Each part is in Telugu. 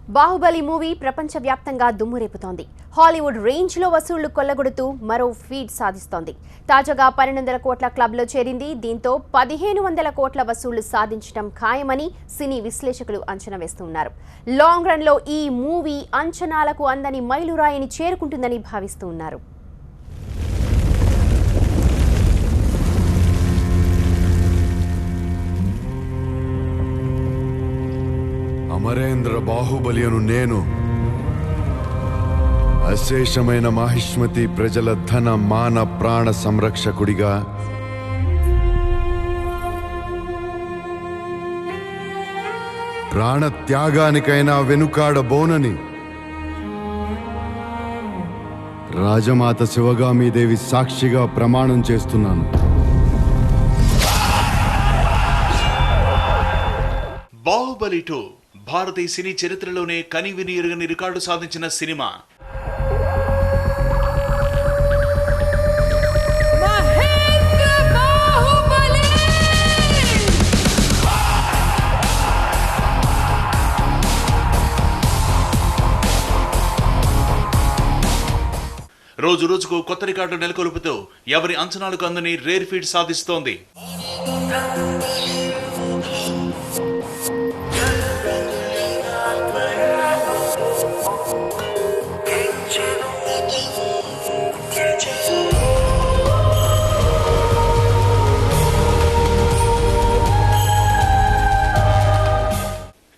బాహుబలి మూవీ ప్రపంచవ్యాప్తంగా దుమ్మురేపుతోంది. హాలీవుడ్ రేంజ్ లో వసూళ్లు కొల్లగొడుతూ మరో ఫీట్ సాధిస్తోంది. తాజాగా 1200 కోట్ల క్లబ్లో చేరింది. దీంతో 1500 కోట్ల వసూళ్లు సాధించడం ఖాయమని సినీ విశ్లేషకులు అంచనా వేస్తున్నారు. లాంగ్ రన్ లో ఈ మూవీ అంచనాలకు అందని మైలురాయిని చేరుకుంటుందని భావిస్తున్నారు. అమరేంద్ర బాహుబలి అను నేను అశేషమైన మహిష్మతి ప్రజల ధన మాన ప్రాణ సంరక్షకుడిగా ప్రాణ త్యాగానికైనా వెనుకాడబోనని రాజమాత శివగామీదేవి సాక్షిగా ప్రమాణం చేస్తున్నాను. బాహుబలి 2 భారతీయ సినీ చరిత్రలోనే కనివిని ఎరుగని రికార్డు సాధించిన సినిమా. రోజు రోజుకు కొత్త రికార్డు నెలకొల్పుతూ ఎవరి అంచనాలకు అందని రేర్ ఫీట్ సాధిస్తోంది.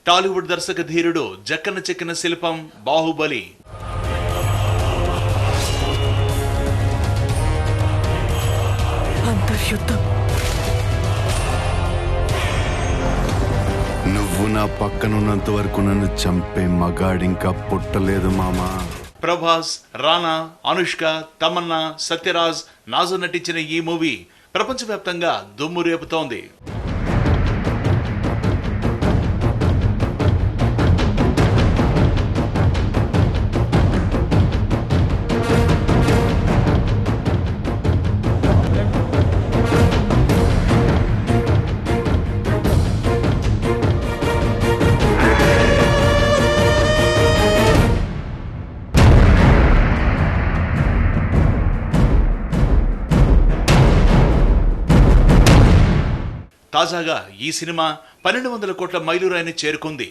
టాలీవుడ్ దర్శక ధీరుడు జక్కన చెక్కిన శిల్పం బాహుబలి. నువ్వు నా పక్కనున్నంత వరకు నన్ను చంపే మగాడింకా పుట్టలేదు మామా. ప్రభాస్, రానా, అనుష్క, తమన్నా, సత్యరాజ్, నాజర్ నటించిన ఈ మూవీ ప్రపంచవ్యాప్తంగా దుమ్ము రేపుతోంది. తాజాగా ఈ సినిమా 1200 కోట్ల మైలురాయిని చేరుకుంది.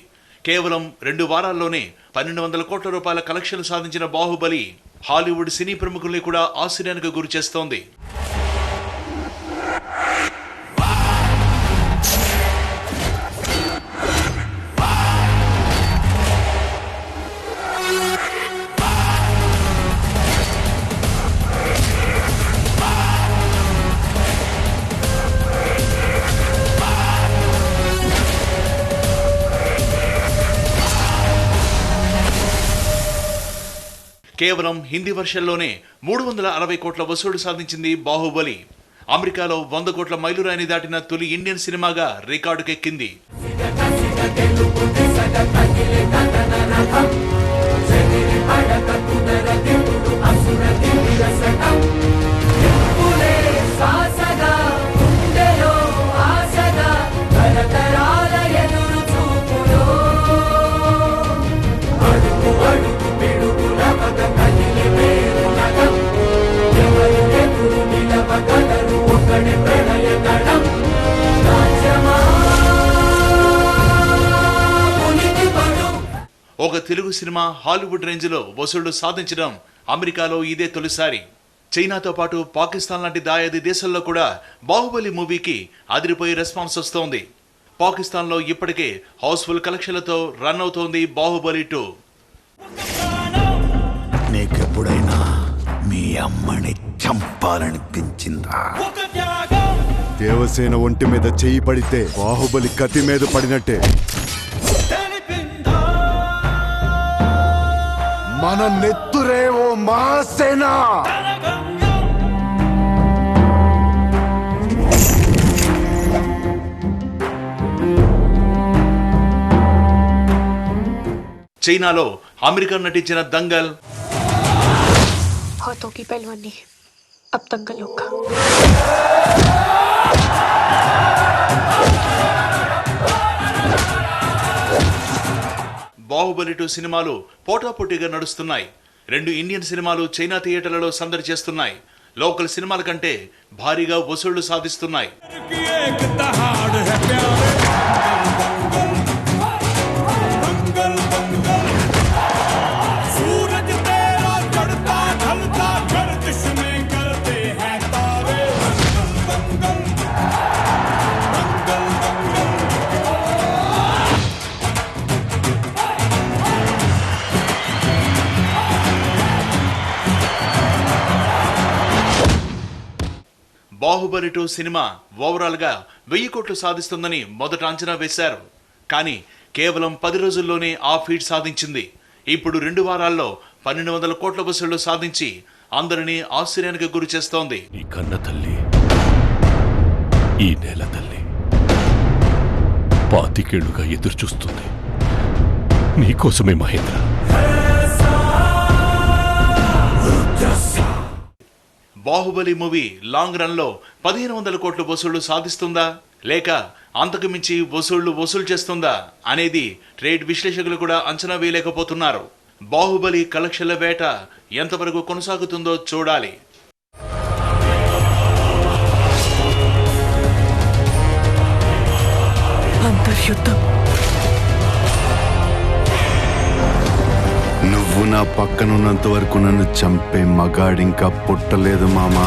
కేవలం 2 వారాల్లోనే 1200 కోట్ల రూపాయల కలెక్షన్లు సాధించిన బాహుబలి హాలీవుడ్ సినీ ప్రముఖుల్ని కూడా ఆశ్చర్యానికి గురి చేస్తోంది. కేవలం హిందీ వర్షన్లోనే 360 కోట్ల వసూళ్లు సాధించింది బాహుబలి. అమెరికాలో 100 కోట్ల మైలురాయిని దాటిన తొలి ఇండియన్ సినిమాగా రికార్డుకెక్కింది. ఒక తెలుగు సినిమా హాలీవుడ్ రేంజ్ లో వసూళ్లు సాధించడం అమెరికాలో ఇదే తొలిసారి. చైనాతో పాటు పాకిస్తాన్ లాంటి దాయాది దేశాల్లో కూడా బాహుబలి మూవీకి అదిరిపోయే రెస్పాన్స్ వస్తోంది. పాకిస్తాన్ లో ఇప్పటికే హౌస్ఫుల్ కలెక్షన్లతో రన్ అవుతోంది బాహుబలి 2. నీకెప్పుడైనా మీ అమ్మని చంపాలనిపించిందా? దేవసేన ఒంటి మీద చెయ్యి పడితే బాహుబలి కత్తి మీద పడినట్టే. మన నెత్తురే ఓ మహాసేన. చైనాలో అమెరికా నటించిన దంగల్, हाथों की पहलवानी अब दंगल होगा. బాహుబలి 2 సినిమాలు పోటాపోటీగా నడుస్తున్నాయి. 2 ఇండియన్ సినిమాలు చైనా థియేటర్లలో సందడి చేస్తున్నాయి. లోకల్ సినిమాల కంటే భారీగా వసూళ్లు సాధిస్తున్నాయి. బాహుబలి 2 సినిమా ఓవరాల్ గా 1000 కోట్లు సాధిస్తుందని మొదట అంచనా వేశారు. కానీ కేవలం 10 రోజుల్లోనే ఆ ఫీట్ సాధించింది. ఇప్పుడు 2 వారాల్లో 1200 కోట్ల వసూళ్లు సాధించి అందరినీ ఆశ్చర్యానికి గురి చేస్తోంది. నీ కన్న తల్లి ఈ నేల తల్లి 25 ఏళ్లుగా ఎదురు చూస్తుంది నీకోసమే Mahendra. Baahubali movie long run లో 1500 కోట్ల వసూళ్లు సాధిస్తుందా లేక అంతకు మించి వసూలు చేస్తుందా అనేది ట్రేడ్ విశ్లేషకులు కూడా అంచనా వేయలేకపోతున్నారు. బాహుబలి కలెక్షన్ల వేట ఎంతవరకు కొనసాగుతుందో చూడాలి. అంతర్యుద్ధం. నువ్వు నా పక్కనున్నంత వరకు నన్ను చంపే మగాడింకా పుట్టలేదు మామా.